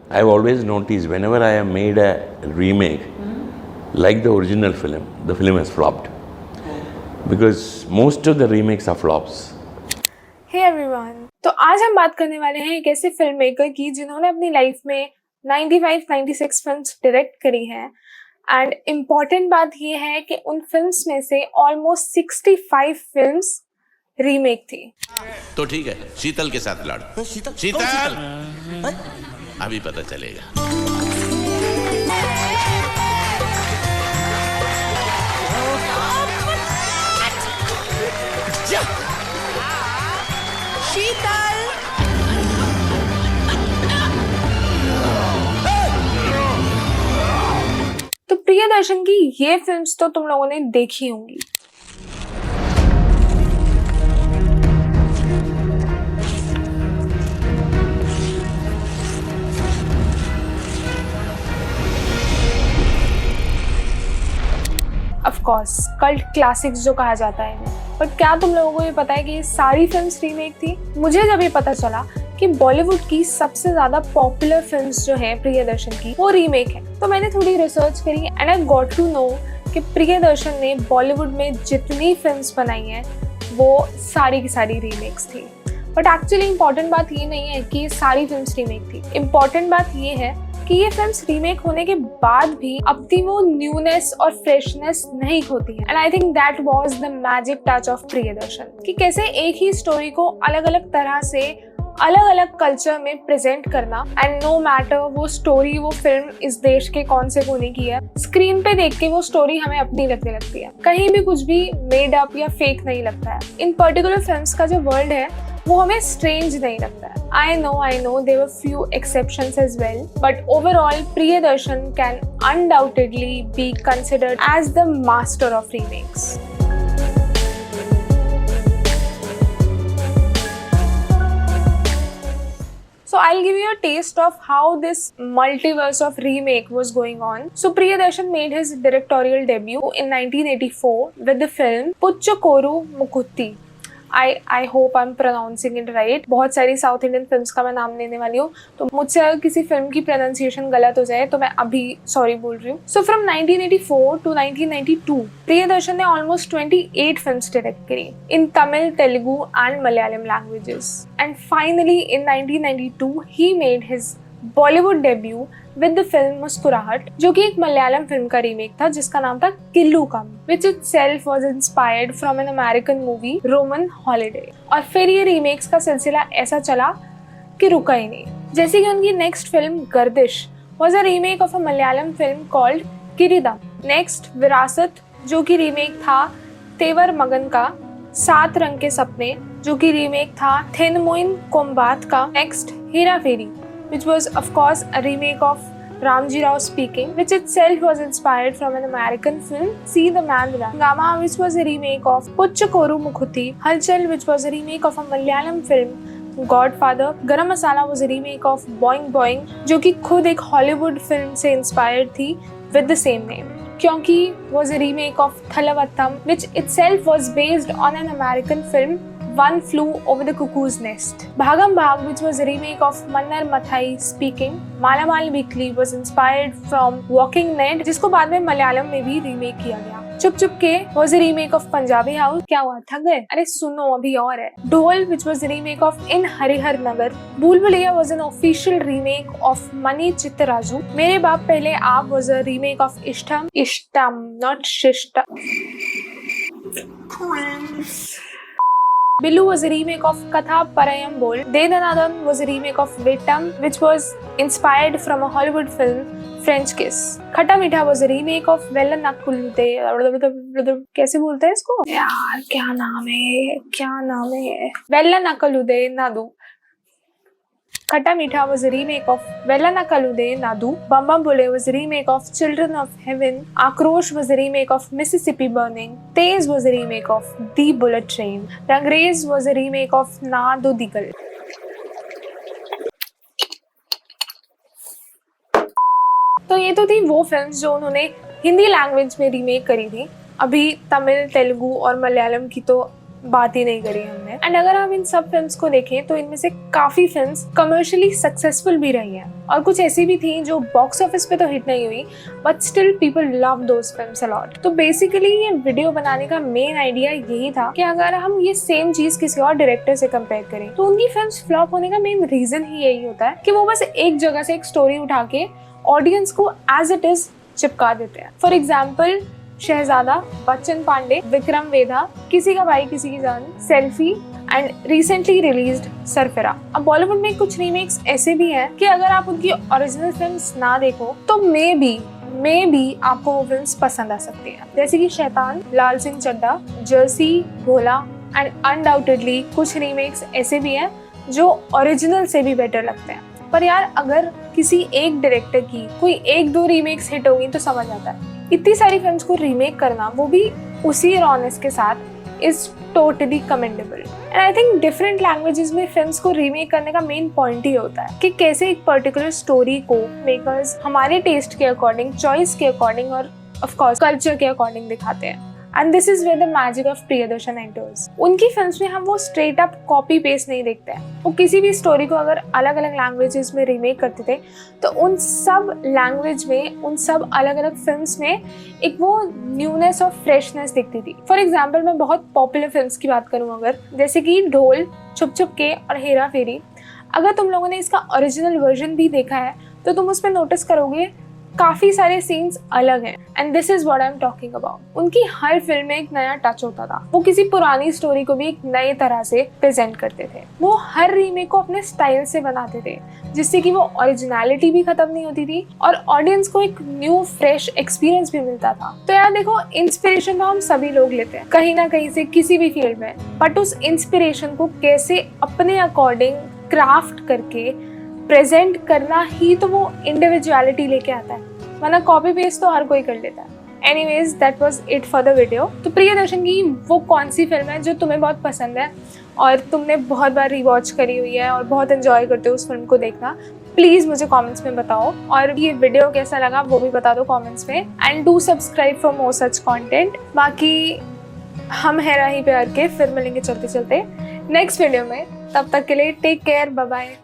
I've always noticed whenever I have made a remake, like the original film has flopped. Because most of the remakes are flops. Hey everyone, तो आज हम बात करने वाले हैं एक ऐसे फिल्म मेकर की जिन्होंने अपनी लाइफ में 95-96 फिल्म्स डायरेक्ट करी हैं। एंड इम्पॉर्टेंट बात ये है कि उन फिल्म्स में से ऑलमोस्ट 65 फिल्म्स रीमेक थी। तो ठीक है, शीतल के साथ लड़। शीतल अभी पता चलेगा। शीतल तो प्रियदर्शन की ये फिल्म्स तो तुम लोगों ने देखी होंगी। ऑफ कोर्स कल्ट क्लासिक्स जो कहा जाता है इन्हें। बट क्या तुम लोगों को ये पता है कि ये सारी फिल्म्स रीमेक थी? मुझे जब ये पता चला कि बॉलीवुड की सबसे ज्यादा पॉपुलर फिल्म्स जो हैं प्रियदर्शन की वो रीमेक है, तो मैंने थोड़ी रिसर्च करी and I got to know कि प्रियदर्शन ने बॉलीवुड में जितनी फिल्म्स बनाई हैं वो सारी की सारी रीमेक्स थी। बट एक्चुअली इम्पॉर्टेंट बात ये नहीं है कि ये सारी फिल्म्स रीमेक थी। इम्पॉर्टेंट बात ये है कि ये फिल्म्स रीमेक होने के बाद भी अपनी वो न्यूनेस और फ्रेशनेस नहीं खोती है। And I think that was the magic touch of Priyadarshan कि कैसे एक ही स्टोरी को अलग अलग तरह से अलग अलग कल्चर में प्रेजेंट करना, एंड नो मैटर वो स्टोरी वो फिल्म इस देश के कौन से कोने की है, स्क्रीन पे देख के वो स्टोरी हमें अपनी लगने लगती है। कहीं भी कुछ भी मेड अप या फेक नहीं लगता है। इन पर्टिकुलर फिल्म्स का जो वर्ल्ड है वो हमें स्ट्रेंज नहीं लगता है। I know there were few exceptions as well, but overall Priyadarshan can undoubtedly be considered as the master of remakes. So I'll give you a taste of how this multiverse of remake was going on. So Priyadarshan made his directorial debut in 1984 with the film Puchukkoru Mukutty. I hope I'm pronouncing it right. बहुत सारी south Indian films का मैं नाम लेने वाली हूँ, तो मुझसे अगर किसी फिल्म की प्रोनाउंसिएशन गलत हो जाए तो मैं अभी सॉरी बोल रही हूँ। So from 1984 to 1992, प्रियदर्शन ने ऑलमोस्ट 28 फिल्म्स डायरेक्ट करी in Tamil, Telugu and Malayalam languages. And finally in 1992 he made his Bollywood debut with the film Muskurahat, जो कि एक मलयालम फिल्म का रीमेक था जिसका नाम था Kilukkam, which itself was inspired from an American movie Roman Holiday. और फिर ये रीमेक्स का सिलसिला ऐसा चला कि रुका ही नहीं। जैसे कि उनकी next film Gardish was a remake of a Malayalam film called Kireedam. Next Virasat, जो कि रीमेक था तेवर मगन का सात रंग के सपने, जो कि रीमेक था थेनमोइन कोम्बात का। Next Hera Pheri, which was of course a remake of Ramji Rao Speaking, which itself was inspired from an American film See the Man Run. Hungama, which was a remake of Puchukkoru Mukutty. Halchal, which was a remake of a Malayalam film Godfather. Garam Masala was a remake of Boing Boing, जो कि खुद एक Hollywood film से inspired थी with the same name. क्योंकि was a remake of Thalavattam, which itself was based on an American film One Flew Over the Cuckoo's Nest. Bhagam Bhag, which was a remake of Mannar Mathai Speaking. Malamal Weekly was inspired from Walking Dead, जिसको बाद में मलयालम में भी remake किया गया। चुप चुप के was a remake of Punjabi House. क्या हुआ, थक गए? अरे सुनो, अभी और है। ढोल, which was a remake of In Harihar नगर. भूल Bhulaiyaa was an official remake of Mani Chittaraju. मेरे बाप पहले आप was a remake of Ishtam, not Shishtam. Billu was a remake of Katha Parayam Bol. Dedanadam was a remake of Vettam, which was inspired from a Hollywood film, French Kiss. Khata Meetha was a remake of Vella Nakulude. कैसे बोलते हैं इसको यार, क्या नाम है Vella Nakulude Nadu. Khata Meetha was a remake of Vella Nakulude Nadu. Bam Bam Bole was a remake of Children of Heaven. Akrosh was a remake of Mississippi Burning. Tez was a remake of The Bullet Train. Rangreez was a remake of Na Do Digal. तो ये तो थी वो films जो उन्होंने Hindi language में remake करी थी। अभी तमिल, तेलुगु और मलयालम की तो बात ही नहीं करी हमने। एंड अगर हम इन सब फिल्म्स को देखें तो इनमें से काफी फिल्म्स कमर्शियली सक्सेसफुल भी रही हैं और कुछ ऐसी भी थी जो बॉक्स ऑफिस पे तो हिट नहीं हुई but still people love those films a lot. तो बेसिकली ये वीडियो बनाने का मेन आइडिया यही था कि अगर हम ये सेम चीज किसी और डायरेक्टर से कंपेयर करें तो उनकी फिल्म्स फ्लॉप होने का मेन रीजन ही यही होता है कि वो बस एक जगह से एक स्टोरी उठा के ऑडियंस को एज इट इज चिपका देते हैं। फॉर एग्जाम्पल शहजादा, बच्चन पांडे, विक्रम वेधा, किसी का भाई किसी की जान, selfie and recently released Sarfira. अब बॉलीवुड में कुछ रीमेक्स ऐसे भी हैं कि अगर आप उनकी ओरिजिनल फिल्म्स ना देखो तो मे बी आपको वो फिल्म्स पसंद आ सकती हैं, जैसे कि Shaitaan, Laal Singh Chaddha, Jersey, Bholaa and undoubtedly कुछ रीमेक्स ऐसे भी हैं जो ओरिजिनल से भी बेटर लगते हैं। पर यार अगर किसी एक डायरेक्टर की कोई एक दो रीमेक्स हिट होगी तो समझ आता है, इतनी सारी फिल्म्स को रीमेक करना वो भी उसी रॉनेस के साथ is totally commendable. And I think different languages में फिल्म्स को रीमेक करने का मेन पॉइंट ही होता है कि कैसे एक पर्टिकुलर स्टोरी को मेकर्स हमारे टेस्ट के अकॉर्डिंग, चॉइस के अकॉर्डिंग और ऑफ कोर्स कल्चर के अकॉर्डिंग दिखाते हैं। And this is where the magic of Priyadarshan enters. उनकी फिल्म्स में हम वो स्ट्रेट अप कॉपी पेस्ट नहीं देखते हैं। वो किसी भी स्टोरी को अगर अलग अलग लैंग्वेजेस में रीमेक करते थे तो उन सब लैंग्वेज में, उन सब अलग अलग फिल्म्स में एक वो न्यूनेस और फ्रेशनेस दिखती थी। फॉर एग्जाम्पल मैं बहुत पॉपुलर फिल्म्स की बात करूँ अगर, जैसे कि ढोल, छुप छुप के और हेरा फेरी, अगर तुम लोगों ने इसका ओरिजिनल वर्जन भी देखा है तो तुम उसमें नोटिस करोगे काफी सारे सीन्स अलग हैं। And this is what I am talking about. उनकी हर फिल्म में एक नया टच होता था। वो किसी पुरानी स्टोरी को भी एक नए तरह से प्रेजेंट करते थे। वो हर रीमेक को अपने स्टाइल से बनाते थे जिससे कि वो ओरिजिनलिटी भी खत्म नहीं होती थी और ऑडियंस को एक न्यू फ्रेश एक्सपीरियंस भी मिलता था। तो यार देखो, इंस्पिरेशन तो हम सभी लोग लेते हैं कहीं ना कहीं से, किसी भी फील्ड में, बट उस इंस्पिरेशन को कैसे अपने अकॉर्डिंग क्राफ्ट करके प्रेजेंट करना ही तो वो इंडिविजुअलिटी लेके आता है, वरना कॉपी पेस्ट तो हर कोई कर लेता है। Anyways, that was it for the video. तो प्रियदर्शन की वो कौन सी फिल्म है जो तुम्हें बहुत पसंद है और तुमने बहुत बार रीवॉच करी हुई है और बहुत एंजॉय करते हो उस फिल्म को देखना, प्लीज़ मुझे कमेंट्स में बताओ। और ये वीडियो कैसा लगा वो भी बता दो कमेंट्स में। And do subscribe for more such content. बाकी हम है राही प्यार के, फिर मिलेंगे चलते चलते नेक्स्ट वीडियो में। तब तक के लिए टेक केयर, बाय बाय।